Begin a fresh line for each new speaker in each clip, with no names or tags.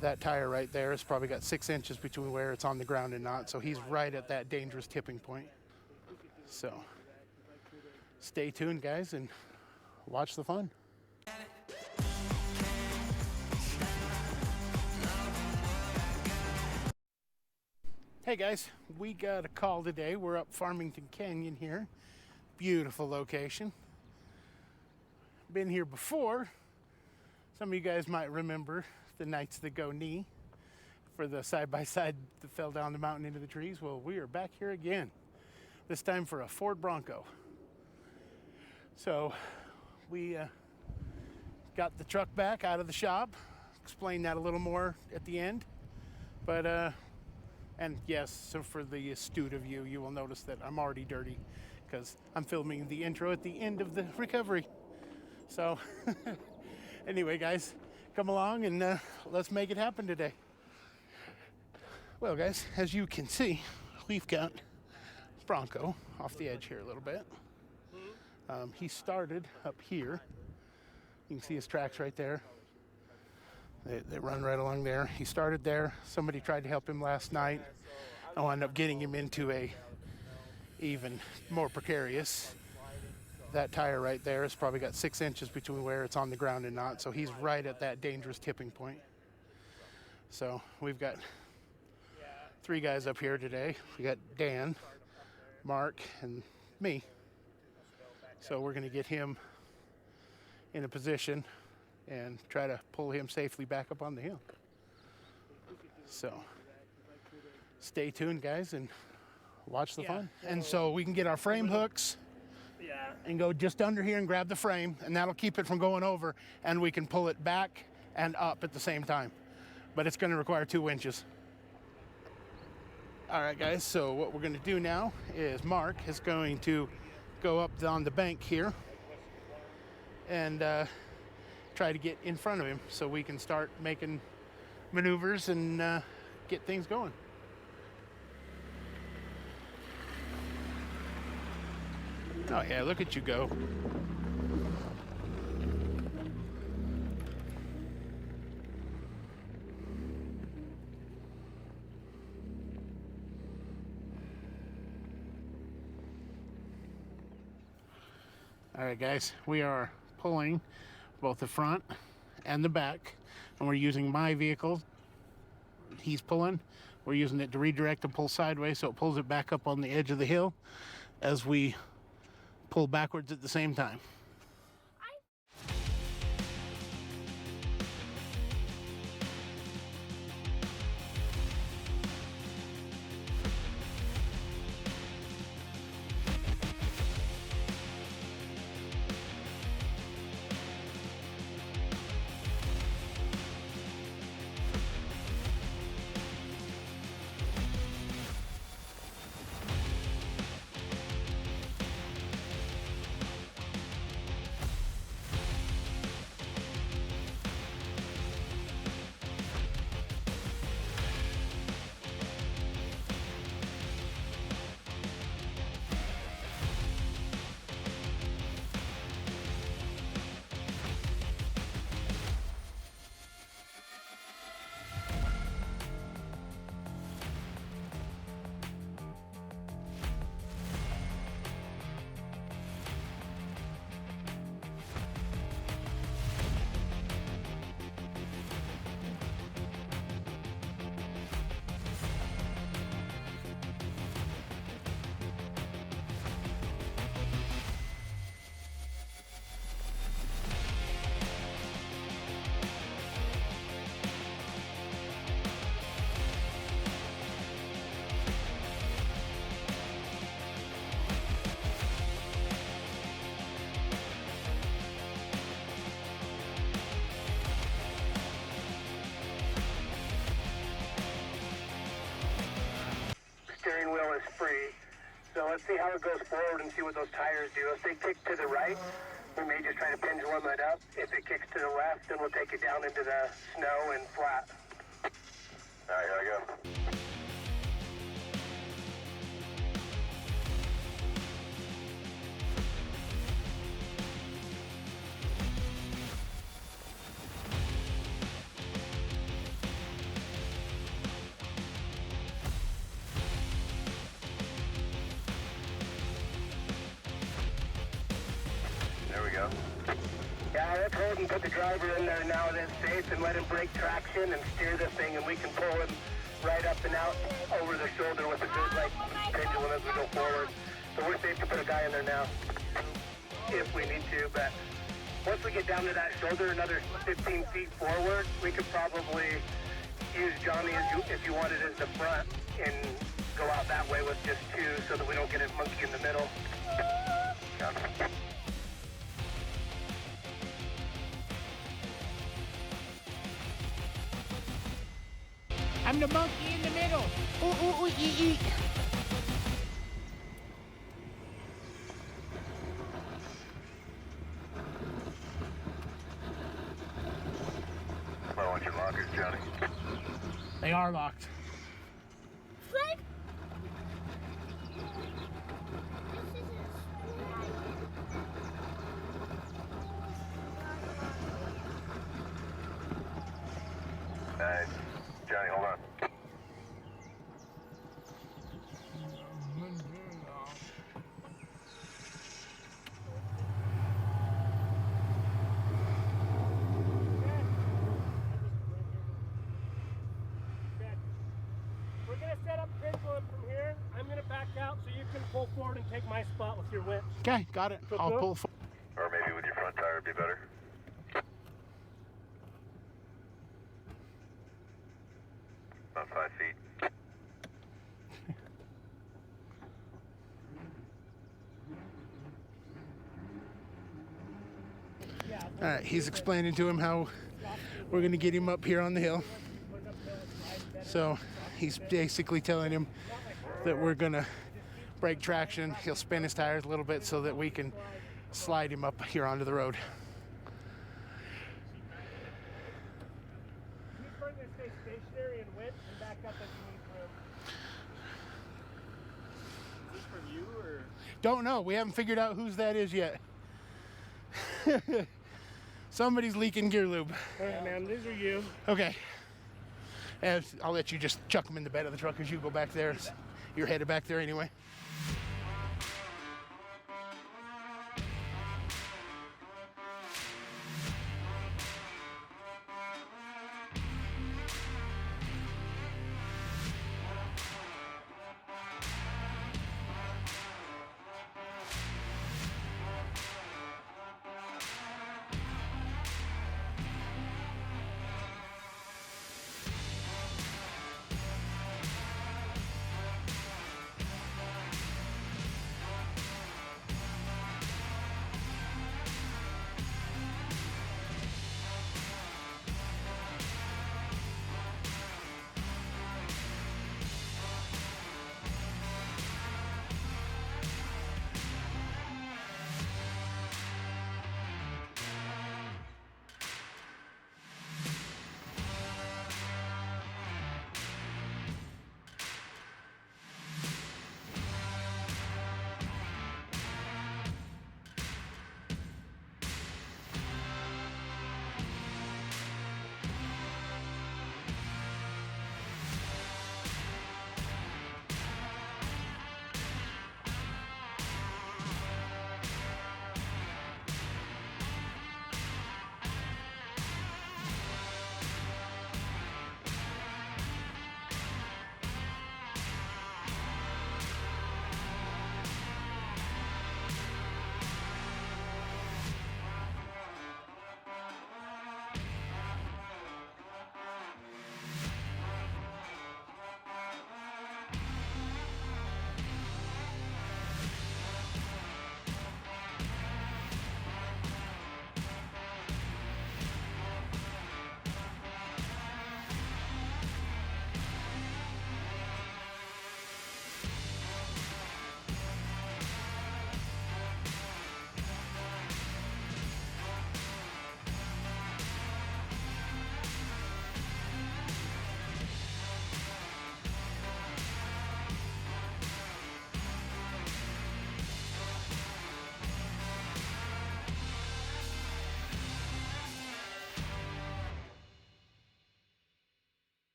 That tire right there has probably got 6 inches between where it's on the ground and not, so he's right at that dangerous tipping point. So stay tuned, guys, and watch the fun. Hey guys, we got a call today. We're up Farmington Canyon here. Beautiful location. Been here before. Some of you guys might remember the nights that go knee for the side-by-side that fell down the mountain into the trees. Well, we are back here again, this time for a Ford Bronco. So we got the truck back out of the shop. Explain that a little more at the end. But and yes, so for the astute of you, you will notice that I'm already dirty because I'm filming the intro at the end of the recovery. So anyway, guys, come along and let's make it happen today. Well, guys, as you can see, we've got Bronco off the edge here a little bit. He started up here. You can see his tracks right there. They run right along there. He started there. Somebody tried to help him last night. I wound up getting him into a even more precarious. That tire right there has probably got 6 inches between where it's on the ground and not, so he's right at that dangerous tipping point. So we've got 3 guys up here today. We got Dan, Mark, and me. So we're going to get him in a position and try to pull him safely back up on the hill. So stay tuned, guys, and watch the fun. And so we can get our frame hooks and go just under here and grab the frame, and that'll keep it from going over, and we can pull it back and up at the same time. But it's going to require 2 winches. All right, guys, so what we're going to do now is Mark is going to go up on the bank here and try to get in front of him so we can start making maneuvers and get things going. Oh yeah, look at you go. All right, guys, we are pulling both the front and the back, and we're using my vehicle. He's pulling. We're using it to redirect and pull sideways, so it pulls it back up on the edge of the hill as we pull backwards at the same time.
Steering wheel is free. So let's see how it goes forward and see what those tires do. If they kick to the right, we may just try to pendulum it up. If it kicks to the left, then we'll take it down into the snow and flat. All right, here I go. Yeah, let's hold and put the driver in there now that's safe and let him break traction and steer the thing, and we can pull him right up and out over the shoulder with a good like pendulum as we go forward. So we're safe to put a guy in there now if we need to, but once we get down to that shoulder, another 15 feet forward, we could probably use Johnny if you wanted as the front and go out that way with just two so that we don't get a monkey in the middle.
I'm the monkey in the middle. Ooh, ooh, ooh, ee, ee.
I want your lockers, Johnny.
They are locked.
Flate?
Nice. Johnny, hold on.
We're going to set up pendulum from here. I'm going to back out so you can pull forward and take my spot with your winch.
Okay, got it. I'll pull.
Or maybe with your front tire would be better. About 5 feet.
All right, he's explaining to him how we're going to get him up here on the hill. So he's basically telling him that we're going to break traction. He'll spin his tires a little bit so that we can slide him up here onto the road.
He's going to stay stationary and winch and back up as you need room. Is this from you or?
Don't know. We haven't figured out whose that is yet. Somebody's leaking gear lube.
All right, man, these are you.
Okay. I'll let you just chuck them in the bed of the truck as you go back there. You're headed back there anyway.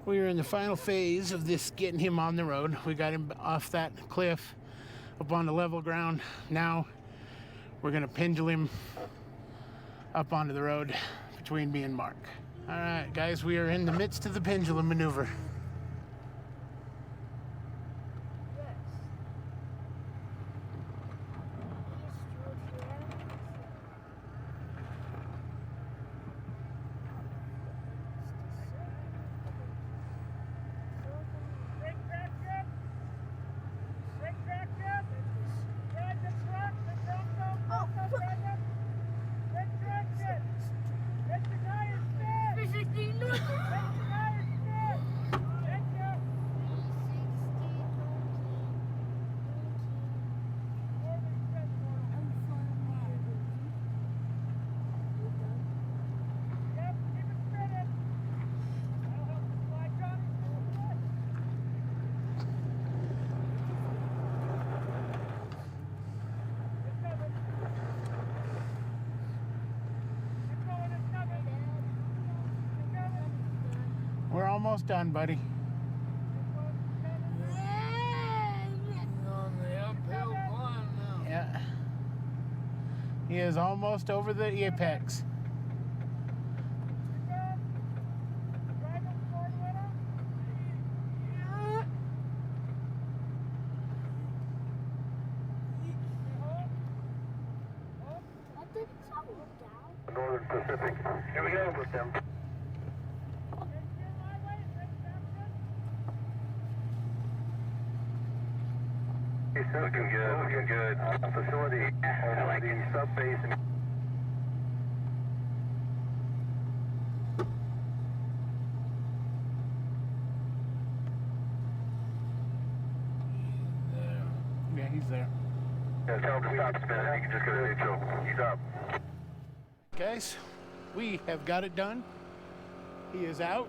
We are in the final phase of this getting him on the road. We got him off that cliff up on the level ground. Now we're going to pendulum up onto the road between me and Mark. All right, guys, we are in the midst of the pendulum maneuver. We're almost done, buddy.
On the uphill climb now.
Yeah. He is almost over the apex.
Northern Pacific. Here we go with them. Looking good, looking good. Facility, I like the sub-base.
Yeah, he's there.
Yeah, tell him to stop spinning. You can just go to neutral. He's up.
Guys, we have got it done. He is out.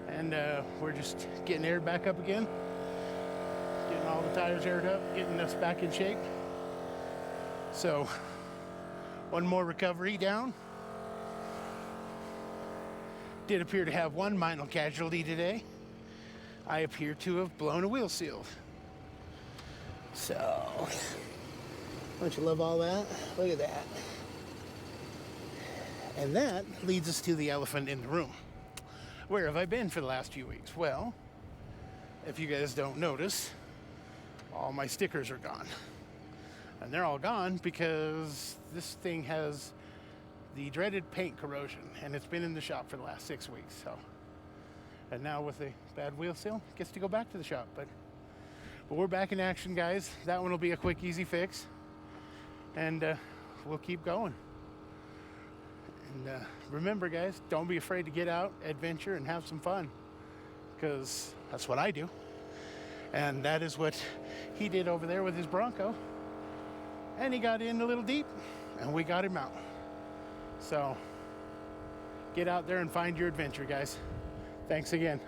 And we're just getting aired back up again. Getting all the tires aired up, getting us back in shape. So, one more recovery down. Did appear to have one minor casualty today. I appear to have blown a wheel seal. So, don't you love all that? Look at that. And that leads us to the elephant in the room. Where have I been for the last few weeks? Well, if you guys don't notice, all my stickers are gone. And they're all gone because this thing has the dreaded paint corrosion, and it's been in the shop for the last 6 weeks. So, and now with a bad wheel seal, it gets to go back to the shop. But we're back in action, guys. That one will be a quick, easy fix, and we'll keep going. And remember, guys, don't be afraid to get out, adventure, and have some fun, because that's what I do. And that is what he did over there with his Bronco. And he got in a little deep, and we got him out. So get out there and find your adventure, guys. Thanks again.